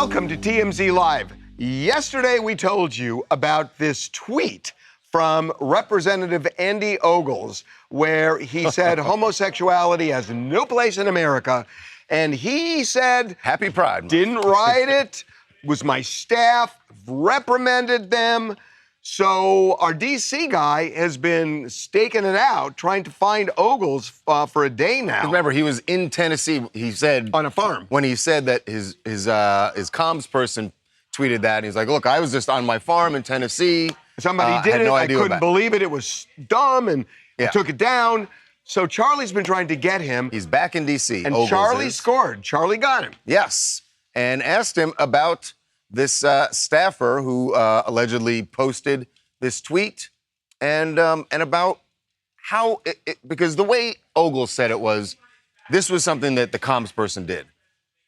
Welcome to TMZ Live. Yesterday we told you about this tweet from Representative Andy Ogles where he said homosexuality has no place in America, and he said, Happy Pride. Didn't write it, was my staff, reprimanded them. So our DC guy has been staking it out, trying to find Ogles for a day now. Remember, he was in Tennessee. He said on a farm when he said that his comms person tweeted that. And he's like, "Look, I was just on my farm in Tennessee. Somebody did it. I couldn't believe it. It was dumb, and I took it down." So Charlie's been trying to get him. He's back in DC. And Ogles Charlie is. scored. Charlie got him. Yes, and asked him about this staffer who allegedly posted this tweet, and about how because the way Ogles said it was, this was something that the comms person did,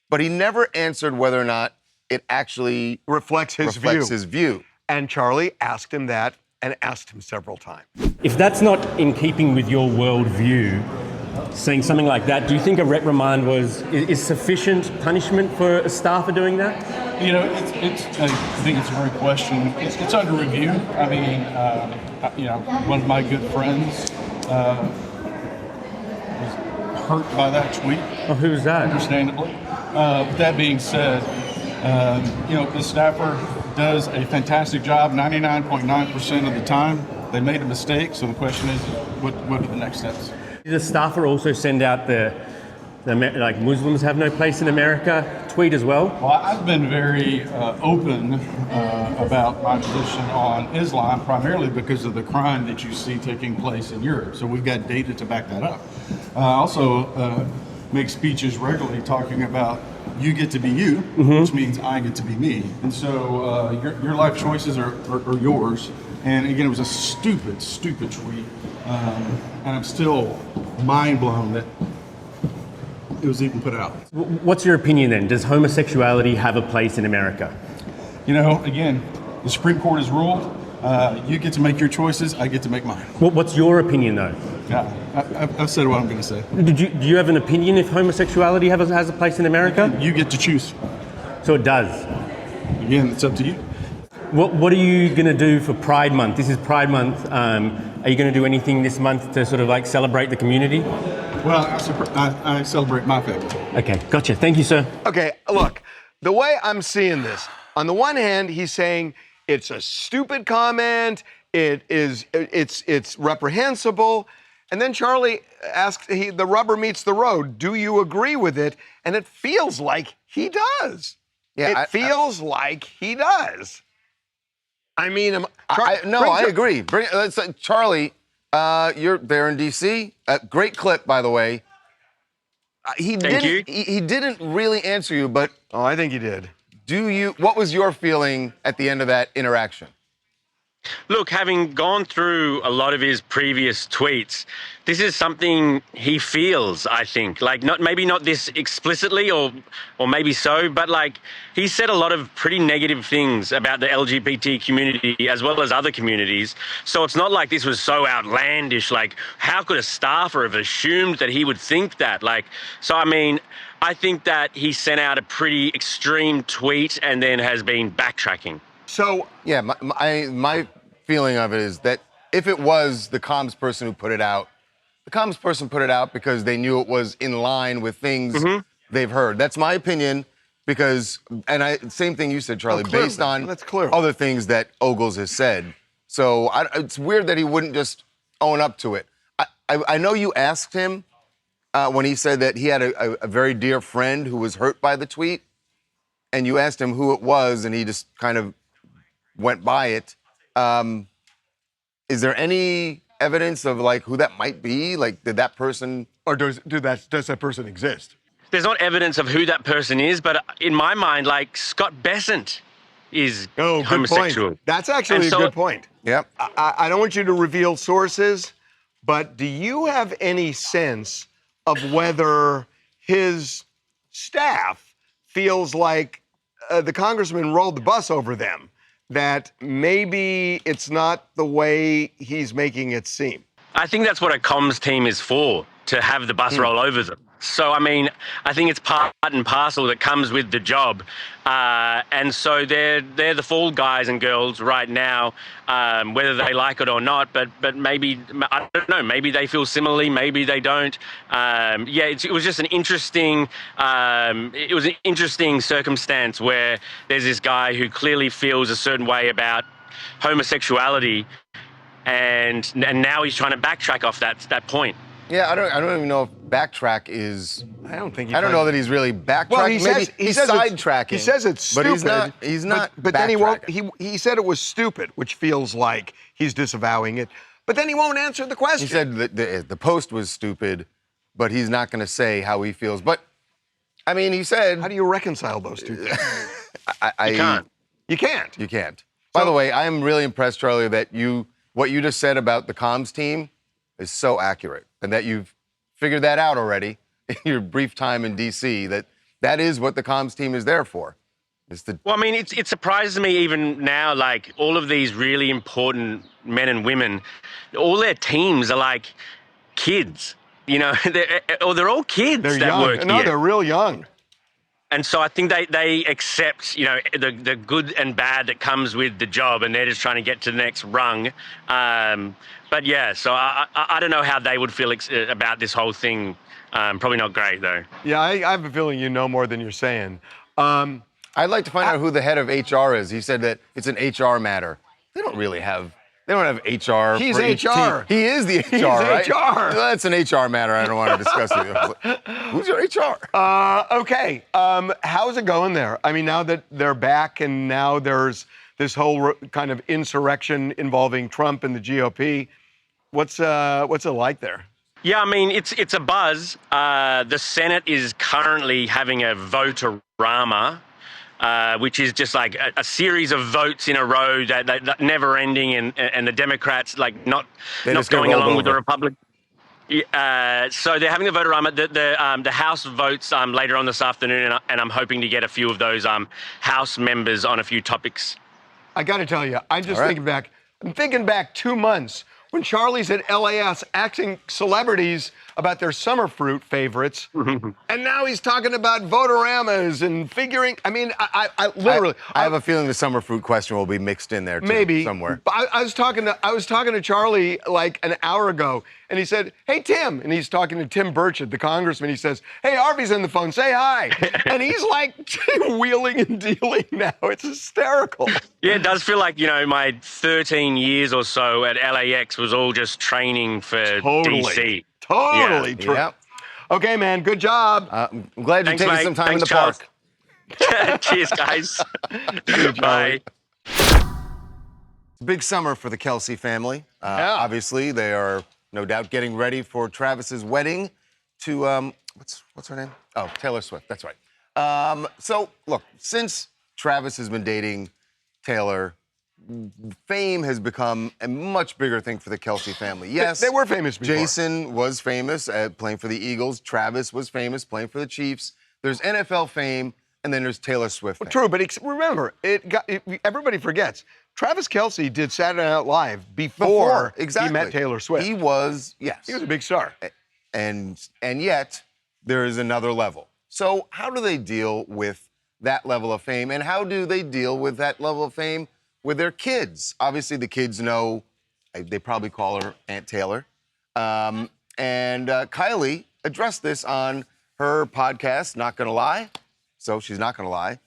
but he never answered whether or not it actually reflects his view. And Charlie asked him that, and asked him several times. If that's not in keeping with your worldview, saying something like that, do you think a reprimand is sufficient punishment for a staffer doing that? You know, I think it's a great question. It's under review. I mean, one of my good friends was hurt by that tweet. Oh, who's that? Understandably. With that being said, the staffer does a fantastic job 99.9% of the time. They made a mistake, so the question is, what are the next steps? Did the staffer also send out the Muslims have no place in America tweet as well? Well, I've been very open about my position on Islam, primarily because of the crime that you see taking place in Europe. So we've got data to back that up. I also make speeches regularly talking about you get to be you, which means I get to be me. And so your life choices are yours. And again, it was a stupid tweet. And I'm still mind blown that it was even put out. What's your opinion then? Does homosexuality have a place in America? You know, again, the Supreme Court has ruled. You get to make your choices. I get to make mine. What's your opinion though? Yeah, I've said what I'm going to say. Do you have an opinion if homosexuality has a place in America? You get to choose. So it does. Again, it's up to you. What are you going to do for Pride Month? This is Pride Month. Are you going to do anything this month to sort of like celebrate the community? Well, I celebrate my family. Okay, gotcha. Thank you, sir. Okay, look, the way I'm seeing this, on the one hand, he's saying it's a stupid comment, it's reprehensible, and then Charlie asks, the rubber meets the road, do you agree with it? And it feels like he does. Yeah, it feels like he does. I mean, I agree. Charlie, you're there in DC. Great clip, by the way. He didn't really answer you, but I think he did. What was your feeling at the end of that interaction? Look, having gone through a lot of his previous tweets, this is something he feels, I think. Like, maybe not this explicitly or maybe so, but like he said a lot of pretty negative things about the LGBT community as well as other communities. So it's not like this was so outlandish. Like, how could a staffer have assumed that he would think that? Like, so I mean, I think that he sent out a pretty extreme tweet and then has been backtracking. So yeah, my feeling of it is that if it was the comms person who put it out, the comms person put it out because they knew it was in line with things they've heard. That's my opinion because, same thing you said, Charlie, based on other things that Ogles has said. So it's weird that he wouldn't just own up to it. I know you asked him when he said that he had a very dear friend who was hurt by the tweet, and you asked him who it was, and he just kind of went by it. Is there any evidence of like who that might be? Like, did that person, or does that person exist? There's not evidence of who that person is, but in my mind, like Scott Bessent is homosexual. Point. That's actually a good point. Yep. I don't want you to reveal sources, but do you have any sense of whether his staff feels like the congressman rolled the bus over them? That maybe it's not the way he's making it seem? I think that's what a comms team is for, to have the bus roll over them. So, I mean, I think it's part and parcel that comes with the job. And so they're the fall guys and girls right now, whether they like it or not. But maybe, I don't know, maybe they feel similarly, maybe they don't. It was just an interesting, circumstance where there's this guy who clearly feels a certain way about homosexuality, and now he's trying to backtrack off that point. Yeah, I don't even know if backtrack is. I don't think. I don't know that he's really backtracking. Well, Maybe he's sidetracking. He says it's stupid. But he's not. But then he won't. He said it was stupid, which feels like he's disavowing it. But then he won't answer the question. He said that the post was stupid, but he's not going to say how he feels. But I mean, he said. How do you reconcile those two things? You can't. You can't. You can't. By the way, I am really impressed, Charlie, that what you just said about the comms team is so accurate, and that you've figured that out already in your brief time in DC, that is what the comms team is there for. Well, I mean, it surprises me even now, like all of these really important men and women, all their teams are like kids, you know, they're all kids They're that young. work No, here. they're real young. And so I think they accept, you know, the good and bad that comes with the job, and they're just trying to get to the next rung. But yeah, so I don't know how they would feel about this whole thing. Probably not great, though. Yeah, I have a feeling you know more than you're saying. I'd like to find out who the head of HR is. He said that it's an HR matter. They don't have HR. He's for each HR. team. He is the HR, He's right? HR. That's an HR matter I don't want to discuss with you. Who's your HR? Okay. How's it going there? I mean, now that they're back and now there's this whole kind of insurrection involving Trump and the GOP, what's it like there? Yeah, I mean, it's a buzz. The Senate is currently having a vote-a-rama, which is just like a series of votes in a row that never ending, and the Democrats like not going along with the Republicans. So they're having the vote-a-rama. The House votes later on this afternoon, and I'm hoping to get a few of those House members on a few topics. I got to tell you, I'm just All right. thinking back. I'm thinking back 2 months when Charlie's at LAS asking celebrities about their summer fruit favorites, and now he's talking about votoramas and figuring. I mean, I literally. I have a feeling the summer fruit question will be mixed in there too, maybe somewhere. But I was talking to Charlie like an hour ago, and he said, "Hey Tim," and he's talking to Tim Burchett, the congressman. He says, "Hey, Harvey's on the phone. Say hi." And he's like wheeling and dealing now. It's hysterical. Yeah, it does feel like, you know, my 13 years or so at LAX was all just training for DC. Totally Yeah. true. Yep. Okay, man. Good job. I'm glad you're Thanks, taking mate. some time Thanks, in the park. Charles. Cheers, guys. Bye. Big summer for the Kelce family. Yeah. Obviously, they are no doubt getting ready for Travis's wedding to what's her name? Oh, Taylor Swift. That's right. So look, since Travis has been dating Taylor, fame has become a much bigger thing for the Kelce family. Yes, They were famous before. Jason was famous at playing for the Eagles. Travis was famous playing for the Chiefs. There's NFL fame, and then there's Taylor Swift fame. True, but remember, everybody forgets. Travis Kelce did Saturday Night Live before exactly. he met Taylor Swift. He was, yes. He was a big star. And yet, there is another level. So how do they deal with that level of fame? And how do they deal with that level of fame with their kids? Obviously, the kids know, they probably call her Aunt Taylor. And Kylie addressed this on her podcast, Not Gonna Lie. So she's not gonna lie,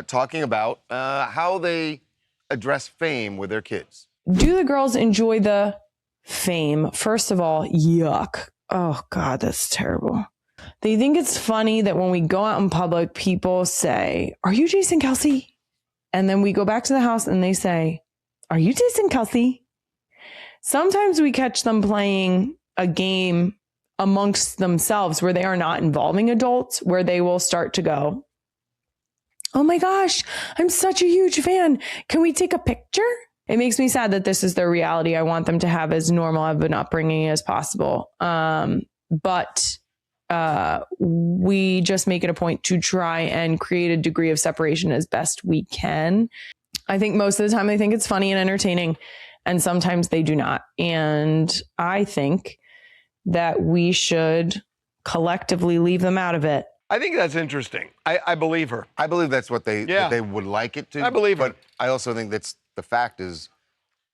talking about how they address fame with their kids. Do the girls enjoy the fame? First of all, yuck. Oh, God, that's terrible. They think it's funny that when we go out in public, people say, "Are you Jason Kelce?" And then we go back to the house and they say, "Are you Jason Kelce?" Sometimes we catch them playing a game amongst themselves where they are not involving adults, where they will start to go, "Oh my gosh, I'm such a huge fan. Can we take a picture?" It makes me sad that this is their reality. I want them to have as normal of an upbringing as possible. But we just make it a point to try and create a degree of separation as best we can. I think most of the time they think it's funny and entertaining, and sometimes they do not. And I think that we should collectively leave them out of it. I think that's interesting. I believe her. I believe that's what they Yeah. that they would like it to. I believe but it. I also think that's the fact is,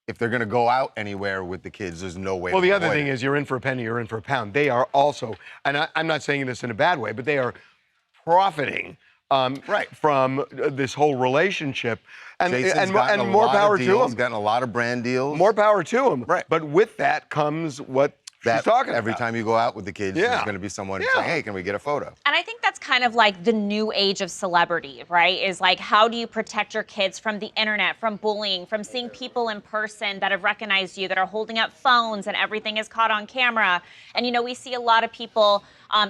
if they're going to go out anywhere with the kids, there's no way. Well, to the other avoid thing it. is you're in for a penny, you're in for a pound. They are also, and I'm not saying this in a bad way, but they are profiting from this whole relationship. And, Jason's gotten a more lot of power to deals, him. Gotten a lot of brand deals. More power to him. Right. But with that comes what she's that talking every about. time you go out with the kids, Yeah. there's going to be someone Yeah. saying, "Hey, can we get a photo?" And I think that's kind of like the new age of celebrity, right? Is like, how do you protect your kids from the internet, from bullying, from seeing people in person that have recognized you, that are holding up phones and everything is caught on camera? And, you know, we see a lot of people,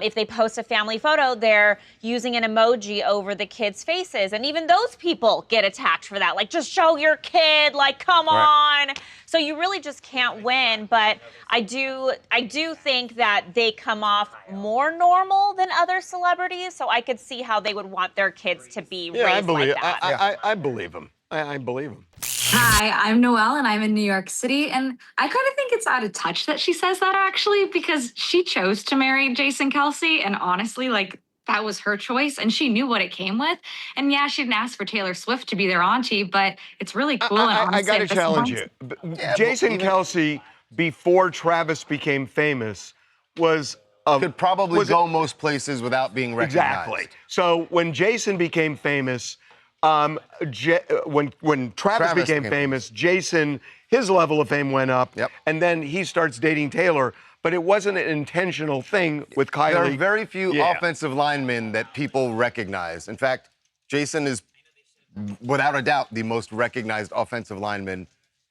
if they post a family photo, they're using an emoji over the kids' faces. And even those people get attacked for that. Like, just show your kid, like, come on. So you really just can't win. But I do think that they come off more normal than other celebrities. So I could see how they would want their kids to be raised I believe like that. I believe him. I believe him. Hi, I'm Noelle and I'm in New York City. And I kind of think it's out of touch that she says that actually, because she chose to marry Jason Kelce. And honestly, like, that was her choice and she knew what it came with. And yeah, she didn't ask for Taylor Swift to be their auntie, but it's really cool. And I honestly, got to at this challenge point- you. Jason Kelce, before Travis became famous, was Could probably go most places without being recognized. Exactly. So when Jason became famous, when Travis became famous, Jason, his level of fame went up, and then he starts dating Taylor. But it wasn't an intentional thing with Kylie. There are very few offensive linemen that people recognize. In fact, Jason is, without a doubt, the most recognized offensive lineman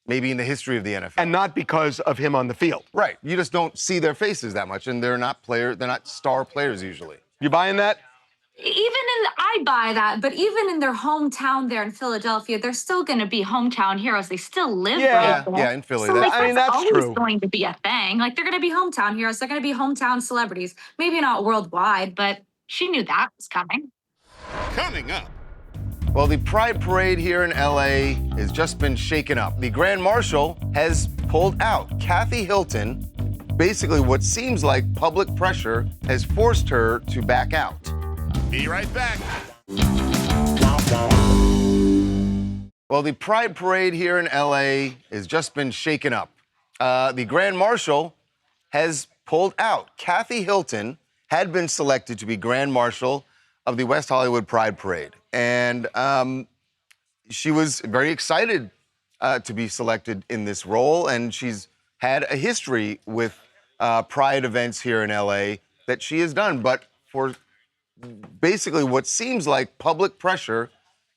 maybe in the history of the NFL. And not because of him on the field. Right. You just don't see their faces that much, and they're not star players usually. You buying that? I buy that, but even in their hometown there in Philadelphia, they're still going to be hometown heroes. They still live right there. Yeah, in Philly. So like, that's always true. going to be a thing. Like, they're going to be hometown heroes. They're going to be hometown celebrities. Maybe not worldwide, but she knew that was coming. Coming up. Well, the Pride Parade here in LA has just been shaken up. The Grand Marshal has pulled out. Kathy Hilton, basically what seems like public pressure, has forced her to back out. Be right back. Well, the Pride Parade here in LA has just been shaken up. The Grand Marshal has pulled out. Kathy Hilton had been selected to be Grand Marshal of the West Hollywood Pride Parade. And she was very excited to be selected in this role. And she's had a history with Pride events here in LA that she has done. But for basically what seems like public pressure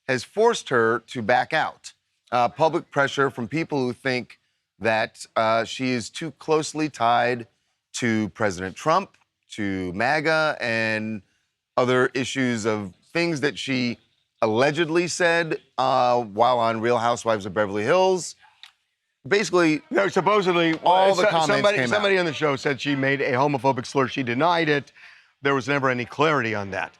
has forced her to back out. Public pressure from people who think that she is too closely tied to President Trump, to MAGA, and other issues of things that she allegedly said while on Real Housewives of Beverly Hills. Basically, no, supposedly all the comments came somebody out. on the show said she made a homophobic slur. She denied it. There was never any clarity on that.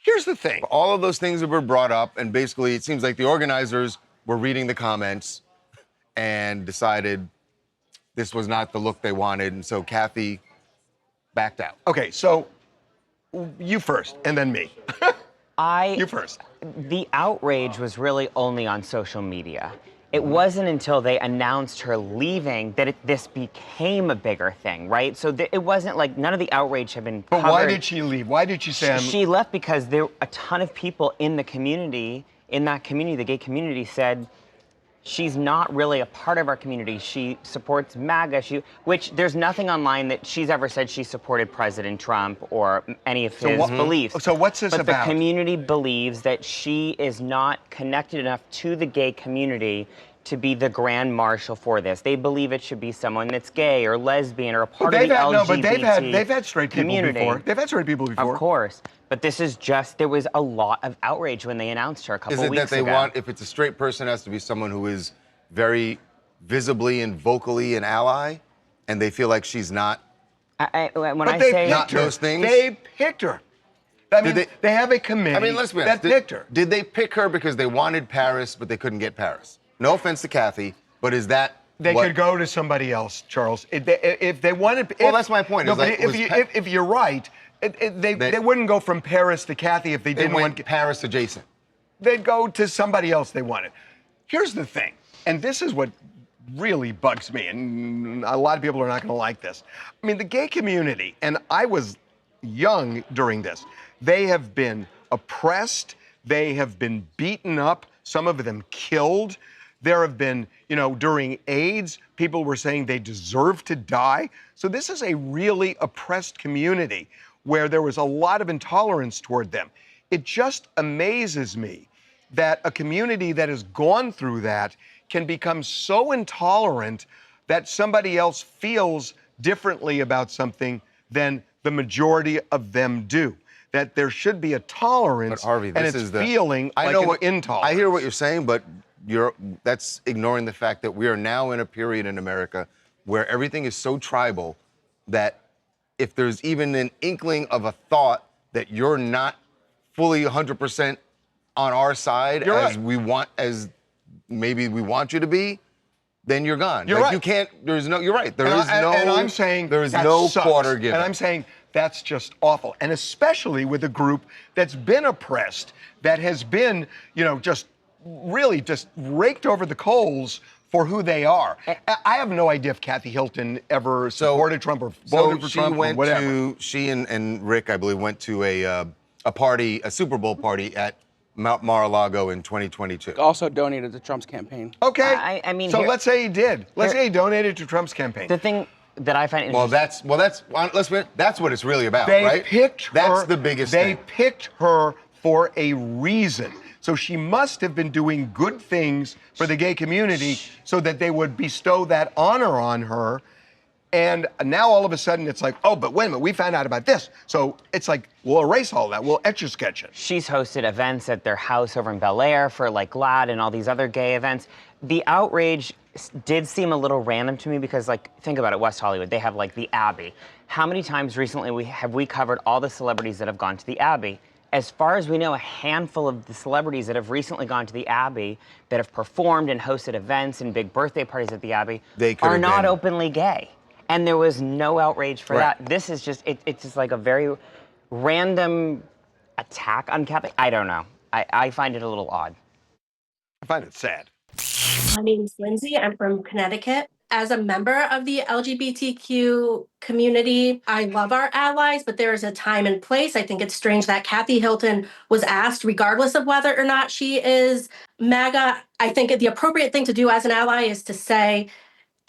Here's the thing. All of those things that were brought up, and basically it seems like the organizers were reading the comments and decided this was not the look they wanted, and so Kathy backed out. Okay, so you first, and then me. You first. The outrage was really only on social media. It wasn't until they announced her leaving that this became a bigger thing, right? So it wasn't like none of the outrage had been covered. But why did she leave? Why did she say She left because there were a ton of people in the community, the gay community, said she's not really a part of our community. She supports MAGA, which there's nothing online that she's ever said she supported President Trump or any of his beliefs. So what's this about? But the community believes that she is not connected enough to the gay community to be the Grand Marshal for this. They believe it should be someone that's gay or lesbian or a part of the LGBT No, but they've had straight people community. before. They've had straight people before. Of course. But this is there was a lot of outrage when they announced her a couple weeks ago. Is it that they want, if it's a straight person, it has to be someone who is very visibly and vocally an ally, and they feel like she's not? Not those things. They picked her. I mean, they have a committee let's be honest. that picked her. Did they pick her because they wanted Paris, but they couldn't get Paris? No offense to Kathy, but is that They could go to somebody else, Charles. If they wanted. Well, that's my point. No, is but like, if you're right, They wouldn't go from Paris to Kathy if they They didn't went want. Paris adjacent. They'd go to somebody else they wanted. Here's the thing, and this is what really bugs me, and a lot of people are not going to like this. I mean, the gay community, and I was young during this, they have been oppressed, they have been beaten up, some of them killed. There have been, during AIDS, people were saying they deserve to die. So this is a really oppressed community where there was a lot of intolerance toward them. It just amazes me that a community that has gone through that can become so intolerant that somebody else feels differently about something than the majority of them do. That there should be a tolerance, But Harvey, and this it's is the feeling I like know an what, intolerance. I hear what you're saying, but that's ignoring the fact that we are now in a period in America where everything is so tribal that if there's even an inkling of a thought that you're not fully 100% on our side You're as right. we want, as maybe we want you to be, then you're gone. You're right. You can't. There's no. You're right. There And is no. and I'm saying there is that no sucks. quarter given. And I'm saying that's just awful. And especially with a group that's been oppressed, that has been, just really just raked over the coals for who they are. I have no idea if Kathy Hilton ever supported Trump or voted for Trump or whatever. She and Rick, I believe, went to a party, a Super Bowl party at Mount Mar-a-Lago in 2022. Also donated to Trump's campaign. Okay. I mean, so here- let's say he did. Let's say he donated to Trump's campaign. The thing that I find Well, interesting. that's what it's really about, They right? picked her. That's the biggest They thing. picked her for a reason. So she must have been doing good things for the gay community so that they would bestow that honor on her. And now all of a sudden it's like, oh, but wait a minute, we found out about this. So it's like, we'll erase all that. We'll etch-a-sketch it. She's hosted events at their house over in Bel Air for like GLAAD and all these other gay events. The outrage did seem a little random to me because, like, think about it, West Hollywood, they have like the Abbey. How many times recently have we covered all the celebrities that have gone to the Abbey? As far as we know, a handful of the celebrities that have recently gone to the Abbey, that have performed and hosted events and big birthday parties at the Abbey, are not openly gay. And there was no outrage for that. This is just, it's just like a very random attack on Kathy. I don't know. I find it a little odd. I find it sad. My name's Lindsay. I'm from Connecticut. As a member of the LGBTQ community, I love our allies, but there is a time and place. I think it's strange that Kathy Hilton was asked, regardless of whether or not she is MAGA. I think the appropriate thing to do as an ally is to say,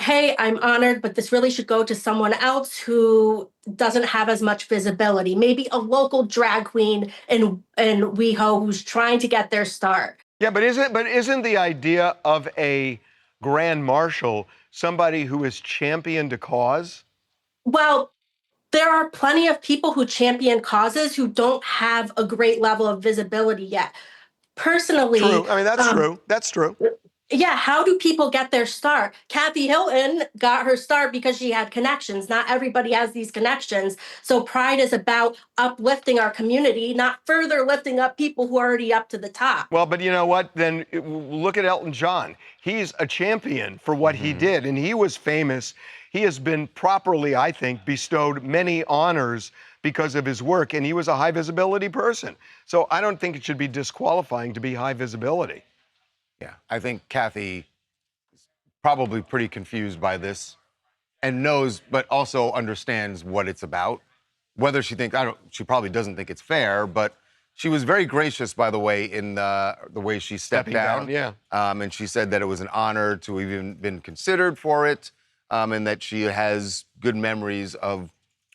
hey, I'm honored, but this really should go to someone else who doesn't have as much visibility. Maybe a local drag queen in WeHo who's trying to get their start. Yeah, but isn't the idea of a grand marshal somebody who has championed a cause? Well, there are plenty of people who champion causes who don't have a great level of visibility yet. Personally, True. I mean, that's true. That's true. Yeah, how do people get their start? Kathy Hilton got her start because she had connections. Not everybody has these connections. So Pride is about uplifting our community, not further lifting up people who are already up to the top. Well, but you know what? Then look at Elton John. He's a champion for what he did, and he was famous. He has been properly, I think, bestowed many honors because of his work, and he was a high visibility person. So I don't think it should be disqualifying to be high visibility. Yeah, I think Kathy is probably pretty confused by this and knows, but also understands what it's about. Whether she thinks, she probably doesn't think it's fair, but she was very gracious, by the way, in the way she stepped down. Yeah. And she said that it was an honor to have even been considered for it, and that she has good memories of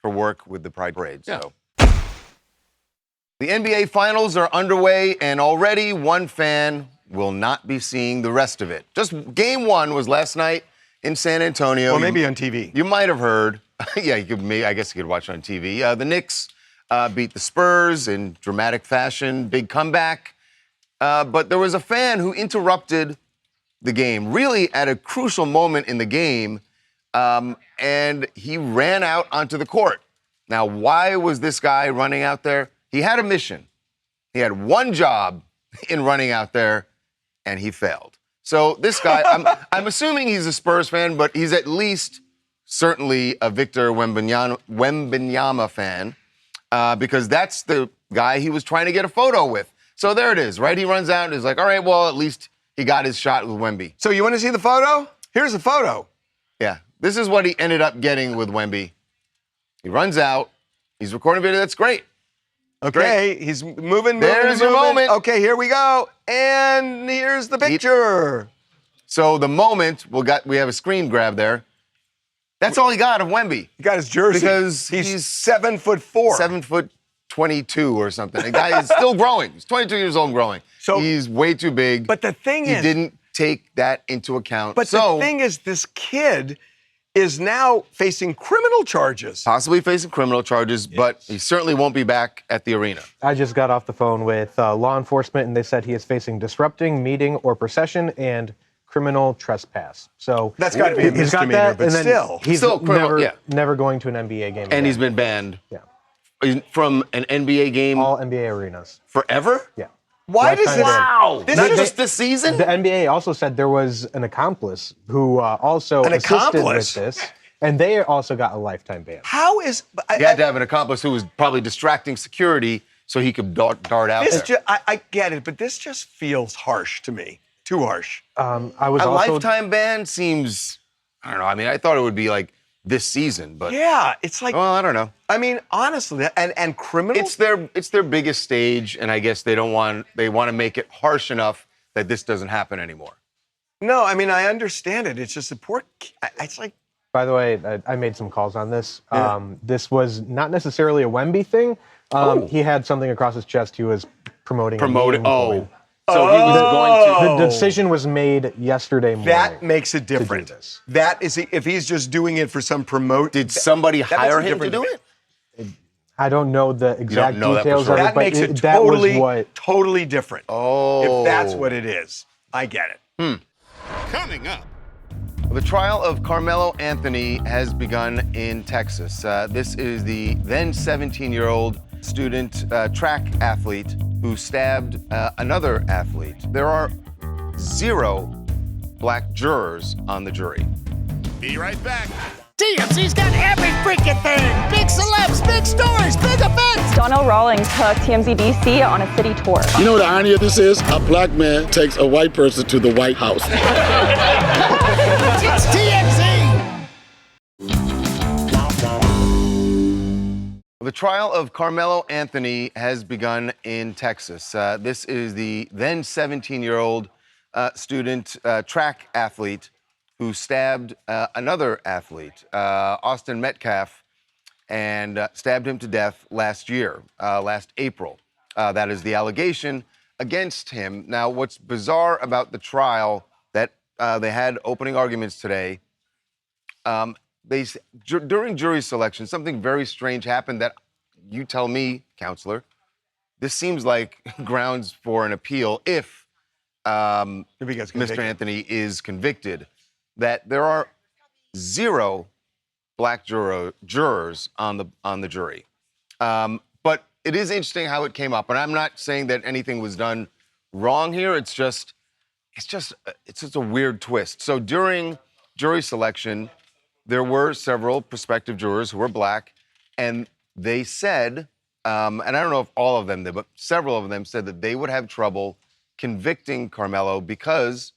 her work with the Pride Parade. Yeah. So. The NBA Finals are underway, and already one fan will not be seeing the rest of it. Just game one was last night in San Antonio. Well, maybe on TV. You might have heard. Yeah, I guess you could watch it on TV. The Knicks beat the Spurs in dramatic fashion, big comeback. But there was a fan who interrupted the game, really at a crucial moment in the game, and he ran out onto the court. Now, why was this guy running out there? He had a mission. He had one job in running out there, and he failed. So this guy, I'm assuming he's a Spurs fan, but he's at least certainly a Victor Wembanyama fan. because that's the guy he was trying to get a photo with. So there it is, right? He runs out and is like, all right, well, at least he got his shot with Wemby. So you want to see the photo? Here's the photo. Yeah, this is what he ended up getting with Wemby. He runs out. He's recording a video. That's great. Okay, he's moving. There's your moment. Okay, here we go. And here's the picture. So the moment, we have a screen grab there. That's all he got of Wemby. He got his jersey. Because he's 7'4". 7'22" or something. The guy is still growing. He's 22 years old and growing. So he's way too big. But the thing is, he didn't take that into account. But the thing is, this kid is now facing criminal charges. Possibly facing criminal charges, but he certainly won't be back at the arena. I just got off the phone with law enforcement, and they said he is facing disrupting meeting or procession and criminal trespass. So that's got to be a misdemeanor, but still. He's still criminal, never going to an NBA game. And he's been banned from an NBA game. All NBA arenas. Forever? Yeah. Why does this? Wow. This is just this season? The NBA also said there was an accomplice who also assisted with this, and they also got a lifetime ban. How is... You had to have an accomplice who was probably distracting security so he could dart out there. I get it, but this just feels harsh to me. Too harsh. I was a also... lifetime ban seems... I don't know. I mean, I thought it would be like this season, but... Yeah, it's like... Well, I don't know. I mean, honestly, and criminals... It's their biggest stage, and I guess they want to make it harsh enough that this doesn't happen anymore. No, I mean, I understand it. It's just the poor... It's like... By the way, I made some calls on this. Yeah. This was not necessarily a Wemby thing. He had something across his chest he was promoting. So he was going to... The decision was made yesterday morning. That makes it different. That is, if he's just doing it for some promote... Did somebody hire him to do it? I don't know the exact details of it, that but makes it totally different. Oh. If that's what it is. I get it. Coming up. The trial of Karmelo Anthony has begun in Texas. This is the then 17-year-old student track athlete who stabbed another athlete. There are 0 black jurors on the jury. Be right back. TMZ's got every freaking thing. Big celebs, big stories, big events. Donnell Rawlings took TMZ DC on a city tour. You know what the irony of this is? A black man takes a white person to the White House. It's TMZ. The trial of Karmelo Anthony has begun in Texas. This is the then 17-year-old student track athlete who stabbed another athlete, Austin Metcalf, and stabbed him to death last April. That is the allegation against him. Now, what's bizarre about the trial that they had opening arguments today, during jury selection, something very strange happened that you tell me, counselor, this seems like grounds for an appeal if Mr. Anthony is convicted. That there are 0 black jurors on the jury. But it is interesting how it came up, and I'm not saying that anything was done wrong here. It's just a weird twist. So during jury selection, there were several prospective jurors who were black, and they said, and I don't know if all of them did, but several of them said that they would have trouble convicting Karmelo because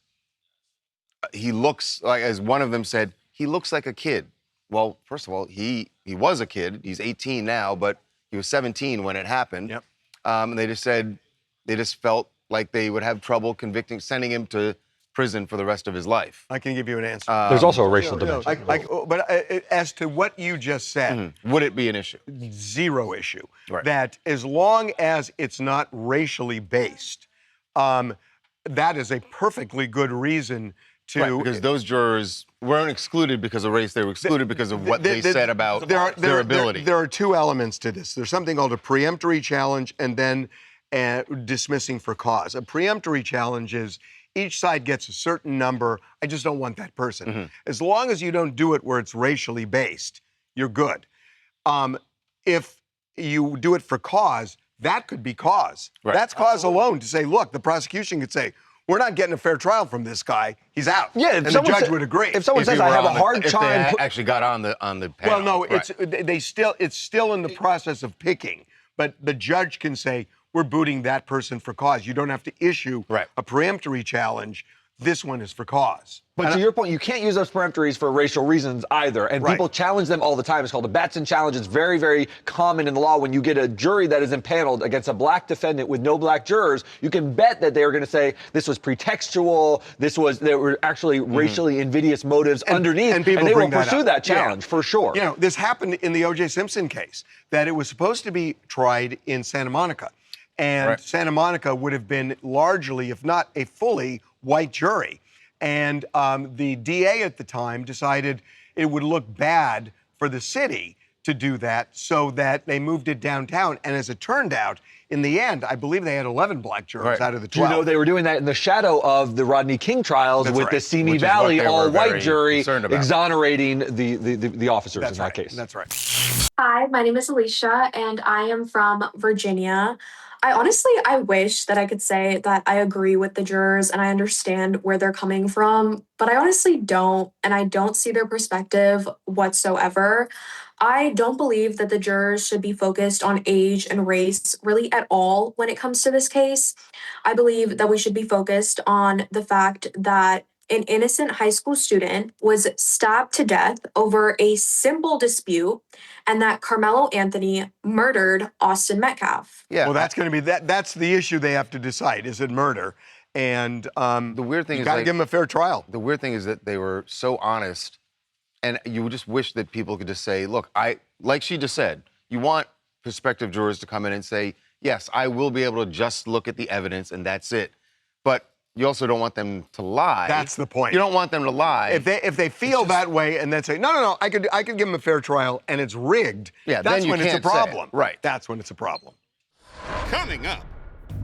he looks like, as one of them said, he looks like a kid. Well, first of all, he was a kid. He's 18 now, but he was 17 when it happened. Yep. And they just felt like they would have trouble sending him to prison for the rest of his life. I can give you an answer. There's also a racial dimension. But as to what you just said, would it be an issue? 0 issue. Right. That as long as it's not racially based, that is a perfectly good reason to... Right, because those jurors weren't excluded because of race. They were excluded because of what they said about their ability. There are 2 elements to this. There's something called a preemptory challenge and then dismissing for cause. A preemptory challenge is each side gets a certain number. I just don't want that person. As long as you don't do it where it's racially based, you're good. If you do it for cause, that could be cause. Right. That's cause alone to say, look, the prosecution could say, we're not getting a fair trial from this guy. He's out. Yeah, and the judge would agree. If someone says I have a hard time, actually got on the panel. Well, no, right. it's still in the process of picking, but the judge can say we're booting that person for cause. You don't have to issue a peremptory challenge. This one is for cause. But to your point, you can't use those peremptories for racial reasons either. And people challenge them all the time. It's called a Batson challenge. It's very, very common in the law. When you get a jury that is impaneled against a black defendant with no black jurors, you can bet that they are going to say this was pretextual, there were actually racially invidious motives underneath, and they will pursue that challenge for sure. You know, this happened in the O.J. Simpson case, that it was supposed to be tried in Santa Monica. And Santa Monica would have been largely, if not a fully, white jury. And the DA at the time decided it would look bad for the city to do that, so that they moved it downtown. And as it turned out, in the end, I believe they had 11 black jurors out of the 12. You know, they were doing that in the shadow of the Rodney King trials with the Simi Valley all-white jury exonerating the officers in that case. That's right. Hi, my name is Alicia, and I am from Virginia. I wish that I could say that I agree with the jurors and I understand where they're coming from, but I honestly don't, and I don't see their perspective whatsoever. I don't believe that the jurors should be focused on age and race really at all when it comes to this case. I believe that we should be focused on the fact that an innocent high school student was stabbed to death over a simple dispute, and that Karmelo Anthony murdered Austin Metcalf. Yeah. Well, that's going to be that's the issue they have to decide. Is it murder? And the weird thing you is, got to give them a fair trial. The weird thing is that they were so honest, and you would just wish that people could just say, look, like she just said, you want prospective jurors to come in and say, yes, I will be able to just look at the evidence and that's it. But you also don't want them to lie. That's the point. You don't want them to lie. If they feel that way and then say, no, I could give them a fair trial and it's rigged, that's when it's a problem. Right. That's when it's a problem. Coming up.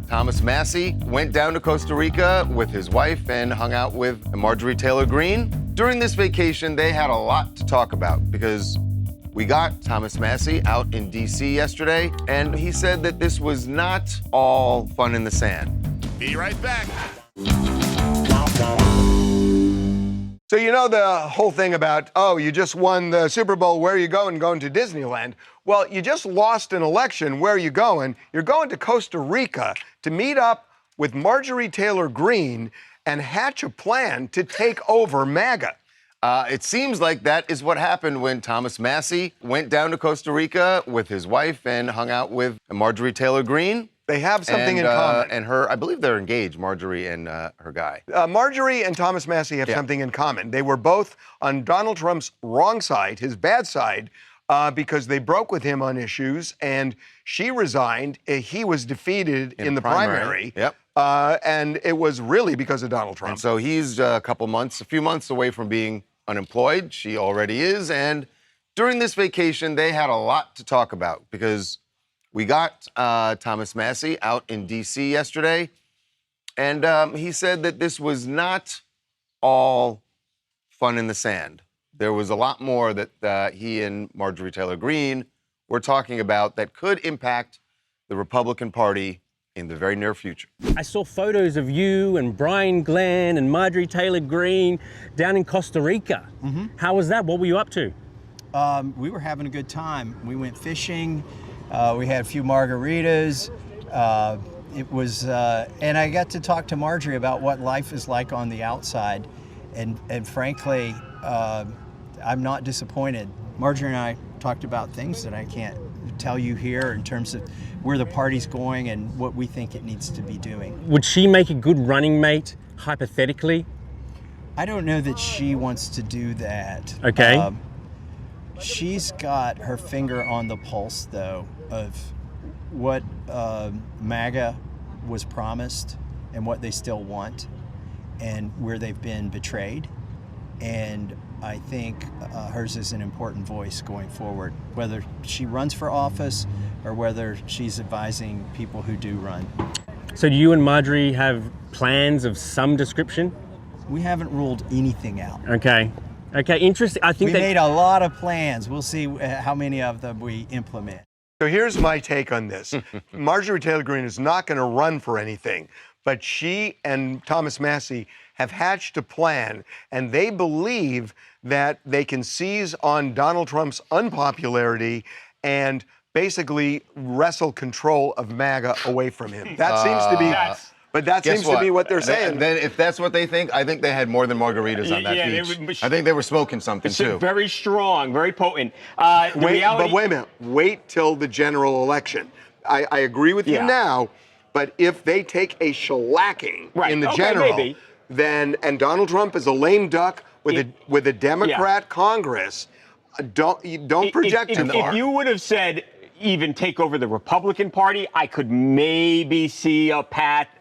Thomas Massie went down to Costa Rica with his wife and hung out with Marjorie Taylor Greene. During this vacation, they had a lot to talk about because we got Thomas Massie out in DC yesterday, and he said that this was not all fun in the sand. Be right back. So you know the whole thing about, you just won the Super Bowl, where are you going? Going to Disneyland. Well, you just lost an election, where are you going? You're going to Costa Rica to meet up with Marjorie Taylor Greene and hatch a plan to take over MAGA. It seems like that is what happened when Thomas Massie went down to Costa Rica with his wife and hung out with Marjorie Taylor Greene. They have something in common. And I believe they're engaged, Marjorie and her guy. Marjorie and Thomas Massie have something in common. They were both on Donald Trump's wrong side, his bad side, because they broke with him on issues, and she resigned. He was defeated in the primary. Yep. And it was really because of Donald Trump. And so he's a few months away from being unemployed. She already is. And during this vacation, they had a lot to talk about because we got Thomas Massie out in D.C. yesterday, and he said that this was not all fun in the sand. There was a lot more that he and Marjorie Taylor Greene were talking about that could impact the Republican Party in the very near future. I saw photos of you and Brian Glenn and Marjorie Taylor Greene down in Costa Rica. Mm-hmm. How was that? What were you up to? We were having a good time. We went fishing. We had a few margaritas. And I got to talk to Marjorie about what life is like on the outside. And frankly, I'm not disappointed. Marjorie and I talked about things that I can't tell you here in terms of where the party's going and what we think it needs to be doing. Would she make a good running mate, hypothetically? I don't know that she wants to do that. Okay. She's got her finger on the pulse, though, of what MAGA was promised and what they still want and where they've been betrayed. And I think hers is an important voice going forward, whether she runs for office or whether she's advising people who do run. So do you and Marjorie have plans of some description? We haven't ruled anything out. Okay. Okay, interesting. I think we made a lot of plans. We'll see how many of them we implement. So here's my take on this. Marjorie Taylor Greene is not going to run for anything, but she and Thomas Massie have hatched a plan, and they believe that they can seize on Donald Trump's unpopularity and basically wrestle control of MAGA away from him. That seems to be... But that seems to be what they're saying. Then if that's what they think, I think they had more than margaritas on that beach. I think they were smoking something too. Very strong, very potent. But wait a minute. Wait till the general election. I agree with you now, but if they take a shellacking in the general, then and Donald Trump is a lame duck with a Democrat Congress, don't project too far. If you would have said even take over the Republican Party, I could maybe see a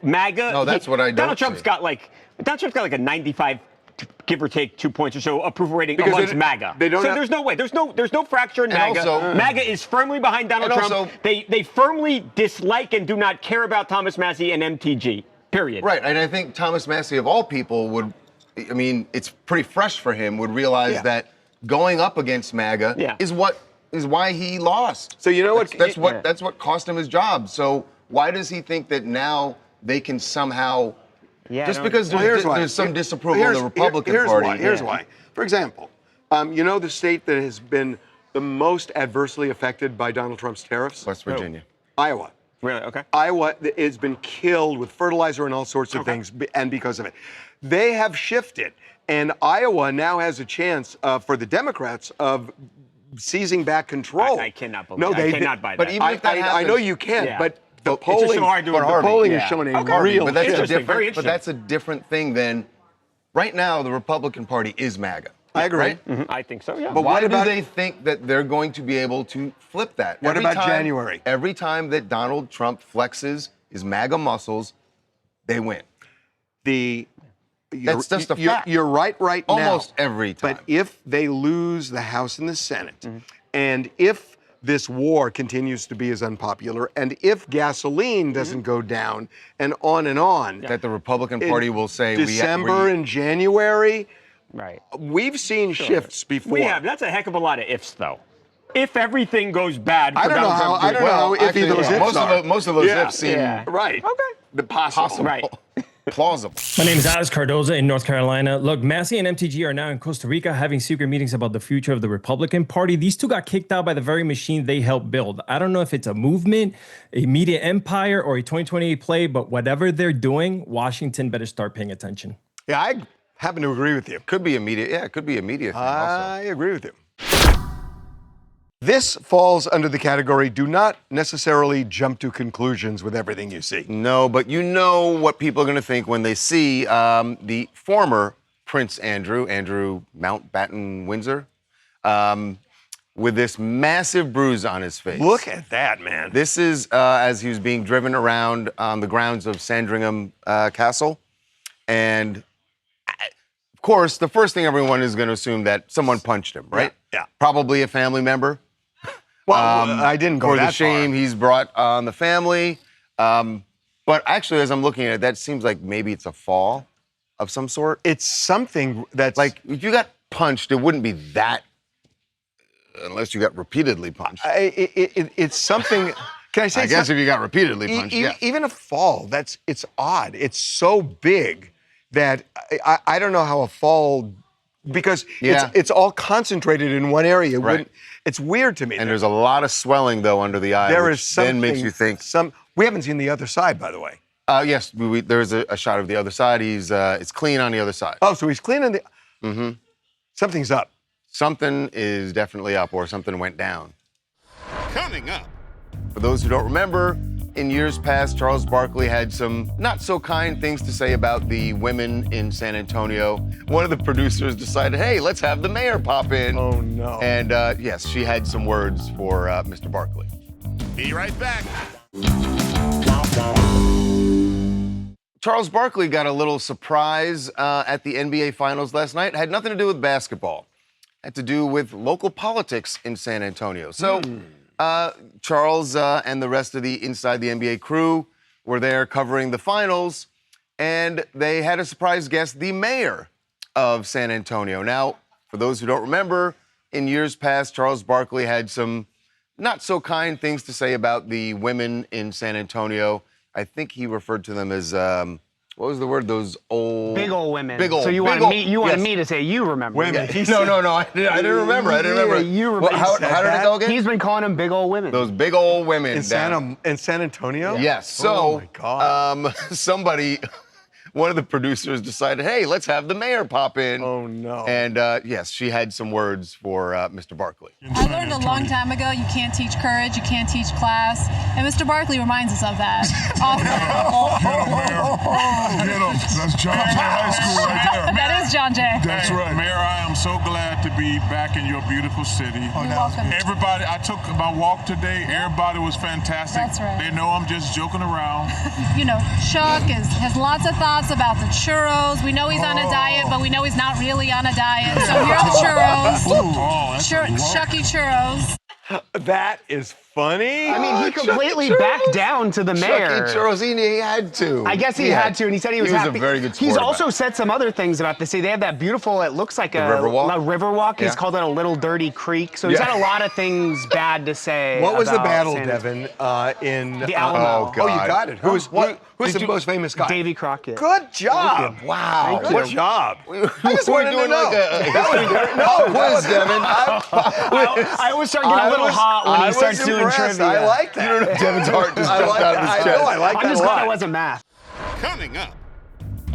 MAGA. No, that's what I don't Donald Trump's got like a 95, give or take 2 points or so approval rating amongst MAGA. There's no way. There's no fracture in MAGA. Also, MAGA is firmly behind Donald Trump. Also, they firmly dislike and do not care about Thomas Massie and MTG. Period. Right, and I think Thomas Massie of all people would, I mean, it's pretty fresh for him, would realize that going up against MAGA is why he lost. So you know what? That's what cost him his job. So why does he think that now they can somehow, just because there's some disapproval of the Republican Party? Here's why. For example, you know the state that has been the most adversely affected by Donald Trump's tariffs? West Virginia. Iowa. Really? Okay. Iowa has been killed with fertilizer and all sorts of things, and because of it. They have shifted, and Iowa now has a chance for the Democrats of seizing back control. I cannot believe that. I cannot buy that. But even if that happens, I know you can't, but the polling, it's just so hard to polling is showing a real but that's shift. but that's a different thing than right now the Republican Party is MAGA. I agree. Right? Mm-hmm. I think so, yeah. But why do they think that they're going to be able to flip that? What about January? Every time that Donald Trump flexes his MAGA muscles, they win. That's just a fact. You're right now. Almost every time. But if they lose the House and the Senate, and if this war continues to be as unpopular, and if gasoline doesn't go down, and on, that the Republican Party will say December and January. Right. We've seen shifts before. We have. That's a heck of a lot of ifs, though. If everything goes bad, I don't know how iffy those ifs are. Most of those ifs seem right. Okay. Possible. Right. Plausible. My name is Alex Cardoza in North Carolina. Look, Massie and MTG are now in Costa Rica having secret meetings about the future of the Republican Party. These two got kicked out by the very machine they helped build. I don't know if it's a movement, a media empire, or a 2028 play, but whatever they're doing, Washington better start paying attention. Yeah, I happen to agree with you. Could be a media. Yeah, it could be a media thing I agree with you. This falls under the category, do not necessarily jump to conclusions with everything you see. No, but you know what people are going to think when they see the former Prince Andrew Mountbatten Windsor, with this massive bruise on his face. Look at that, man. This is as he was being driven around on the grounds of Sandringham Castle. And of course, the first thing everyone is going to assume that someone punched him, right? Yeah. Probably a family member. Well, I didn't go for that the shame far. he's brought on the family. But actually, as I'm looking at it, that seems like maybe it's a fall of some sort. It's something that's like if you got punched, it wouldn't be that unless you got repeatedly punched. It's something. Can I say? I guess if you got repeatedly punched, yeah. Even a fall, it's odd. It's so big that I don't know how a fall. Because it's all concentrated in one area. Right. It's weird to me. And there's a lot of swelling, though, under the eye, there which is something, then makes you think. We haven't seen the other side, by the way. Yes, there's a shot of the other side. It's clean on the other side. Oh, so he's clean on the... Mm-hmm. Something's up. Something is definitely up, or something went down. Coming up. For those who don't remember, in years past, Charles Barkley had some not-so-kind things to say about the women in San Antonio. One of the producers decided, hey, let's have the mayor pop in. Oh, no. And, yes, she had some words for Mr. Barkley. Be right back. Charles Barkley got a little surprise at the NBA Finals last night. It had nothing to do with basketball. It had to do with local politics in San Antonio. So... Charles and the rest of the Inside the NBA crew were there covering the finals, and they had a surprise guest, the mayor of San Antonio. Now, for those who don't remember, in years past, Charles Barkley had some not-so-kind things to say about the women in San Antonio. I think he referred to them as, what was the word? Those old... Big old women. Big old. So you wanted me to say you remember. Women. No, I didn't remember. I didn't remember. You remember. How did it go again? He's been calling them big old women. Those big old women. In San Antonio? Yes. So, oh my God. Somebody... One of the producers decided, hey, let's have the mayor pop in. Oh, no. And yes, she had some words for Mr. Barkley. I learned a long time ago you can't teach courage, you can't teach class, and Mr. Barkley reminds us of that. Get him. That's John Jay High School right there. That is John Jay. That's right. Mayor, I am so glad to be back in your beautiful city. You're welcome. Everybody, I took my walk today. Everybody was fantastic. That's right. They know I'm just joking around. You know, Chuck has lots of thoughts about the churros. We know he's on a diet, but we know he's not really on a diet. So here are the churros. Chucky churros. That is funny. I mean, he completely backed down to the mayor. Chucky Churros, he had to. I guess he had to, and he said he was happy. He was a very good sport. He's also said some other things about the city. They have that beautiful, it looks like a river walk. He's called it a little dirty creek. So he's had a lot of things bad to say. What was the about battle, San Devin, in the Alamo? Oh, God. Oh, you got it. Who's the most famous guy? Davy Crockett. Good job. Wow. Good job. I just wanted to know. Quiz, Devin. I always start getting a little hot when he starts doing trivia. I like that. You don't know Devin's heart just jumped out of his chest. I like that a lot. I'm just glad it wasn't math. Coming up.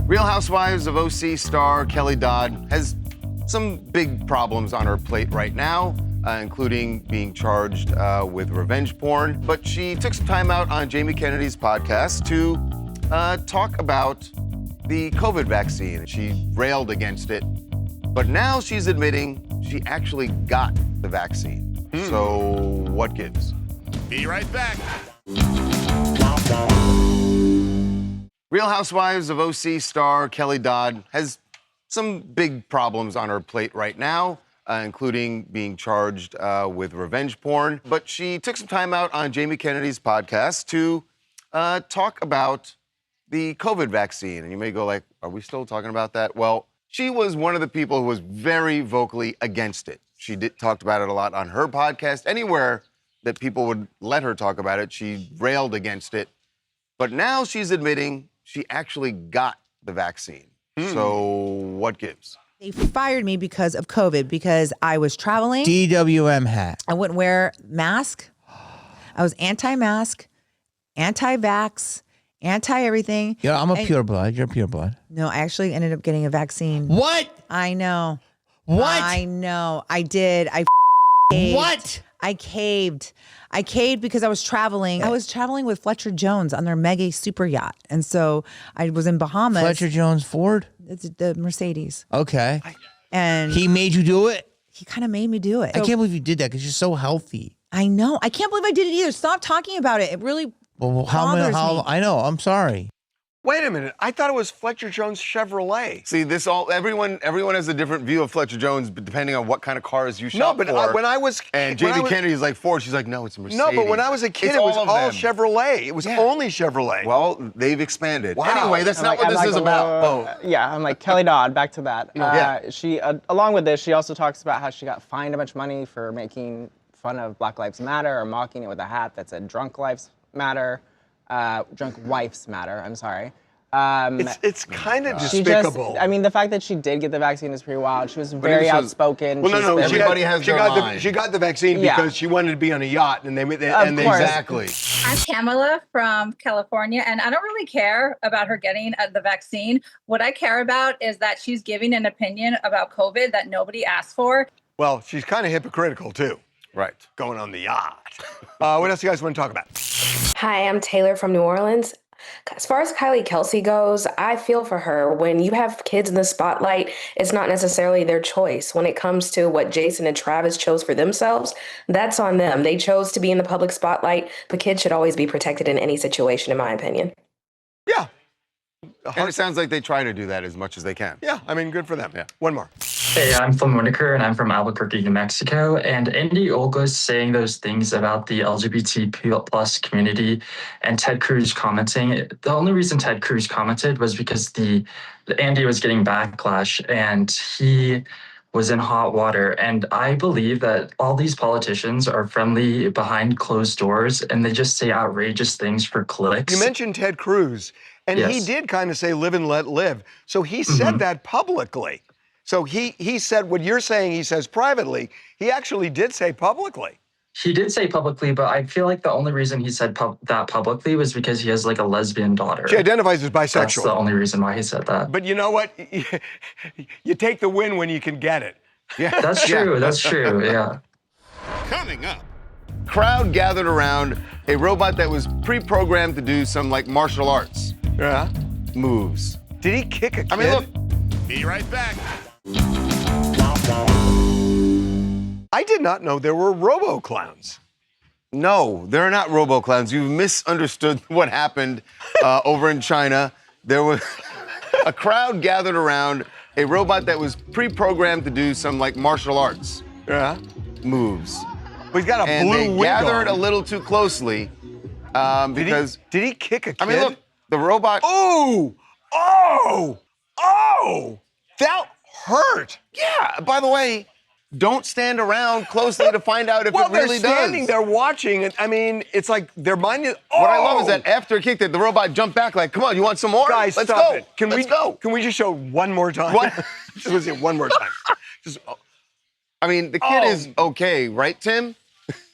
Real Housewives of OC star Kelly Dodd has some big problems on her plate right now, including being charged with revenge porn. But she took some time out on Jamie Kennedy's podcast to talk about the COVID vaccine. She railed against it, but now she's admitting she actually got the vaccine. So what gives? Be right back. Real Housewives of OC star Kelly Dodd has some big problems on her plate right now, including being charged with revenge porn. But she took some time out on Jamie Kennedy's podcast to talk about the COVID vaccine. And you may go like, are we still talking about that? Well, she was one of the people who was very vocally against it. She talked about it a lot on her podcast. Anywhere that people would let her talk about it, she railed against it. But now she's admitting she actually got the vaccine. So what gives? They fired me because of COVID, because I was traveling. DWM hat. I wouldn't wear mask. I was anti-mask, anti-vax, anti-everything. Yeah, I'm a pure blood. You're pure blood. No, I actually ended up getting a vaccine. What? I know. What? I know. I did. I caved. What? I caved. I caved because I was traveling. I was traveling with Fletcher Jones on their mega super yacht. And so I was in Bahamas. Fletcher Jones Ford? It's the Mercedes. Okay. And he made you do it? He kind of made me do it. I can't believe you did that because you're so healthy. I know. I can't believe I did it either. Stop talking about it. It really bothers me. I know. I'm sorry. Wait a minute. I thought it was Fletcher Jones Chevrolet. See, everyone has a different view of Fletcher Jones, but depending on what kind of cars you shop for. No, but when I was... And Jamie Kennedy's like Ford. She's like, no, it's a Mercedes. No, but when I was a kid, it was all Chevrolet. It was only Chevrolet. Well, they've expanded. Wow. Anyway, that's not what this is about. Yeah, I'm like, Kelly Dodd, back to that. She, along with this, she also talks about how she got fined a bunch of money for making fun of Black Lives Matter or mocking it with a hat that said Drunk Lives Matter, Drunk Wifes Matter, I'm sorry. It's kind of despicable. I mean, the fact that she did get the vaccine is pretty wild. She was very outspoken. Well, no, everybody has their line. She got the vaccine because she wanted to be on a yacht, and they exactly. I'm Pamela from California, and I don't really care about her getting the vaccine. What I care about is that she's giving an opinion about COVID that nobody asked for. Well, she's kind of hypocritical too. Right. Going on the yacht. What else do you guys want to talk about? Hi, I'm Taylor from New Orleans. As far as Kelce goes, I feel for her. When you have kids in the spotlight, it's not necessarily their choice. When it comes to what Jason and Travis chose for themselves, that's on them. They chose to be in the public spotlight, but kids should always be protected in any situation, in my opinion. Yeah. And it sounds like they try to do that as much as they can. Yeah, I mean, good for them. Yeah. One more. Hey, I'm Flynn Winokur, and I'm from Albuquerque, New Mexico. And Andy Ogles saying those things about the LGBT plus community and Ted Cruz commenting. The only reason Ted Cruz commented was because Andy was getting backlash, and he was in hot water. And I believe that all these politicians are friendly behind closed doors and they just say outrageous things for clicks. You mentioned Ted Cruz, and he did kind of say live and let live. So he said that publicly. So he said what you're saying he says privately, he actually did say publicly. He did say publicly, but I feel like the only reason he said that publicly was because he has like a lesbian daughter. She identifies as bisexual. That's the only reason why he said that. But you know what? You take the win when you can get it. Yeah, that's true. That's true. Yeah. Coming up. Crowd gathered around a robot that was pre-programmed to do some like martial arts moves. Did he kick a kid? I mean, look. Be right back. I did not know there were robo-clowns. No, they're not robo-clowns. You've misunderstood what happened over in China. There was a crowd gathered around a robot that was pre-programmed to do some like martial arts moves. Well, he's got a and blue they wig gathered on. a little too closely because did he kick a kid? I mean, look, the robot. Oh, that hurt. Yeah. By the way, don't stand around closely to find out if it really they're standing does. there watching, and I mean, it's like their mind is. What I love is that after it kicked it, the robot jumped back like, "Come on, you want some more? Guys, let's stop go. it. Can let's go. Can we just show one more time? What? Just want to see it one more time. Just. I mean, the kid is okay, right, Tim?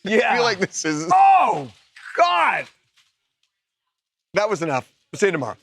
Yeah. I feel like this is. Oh God. That was enough. We'll see you tomorrow.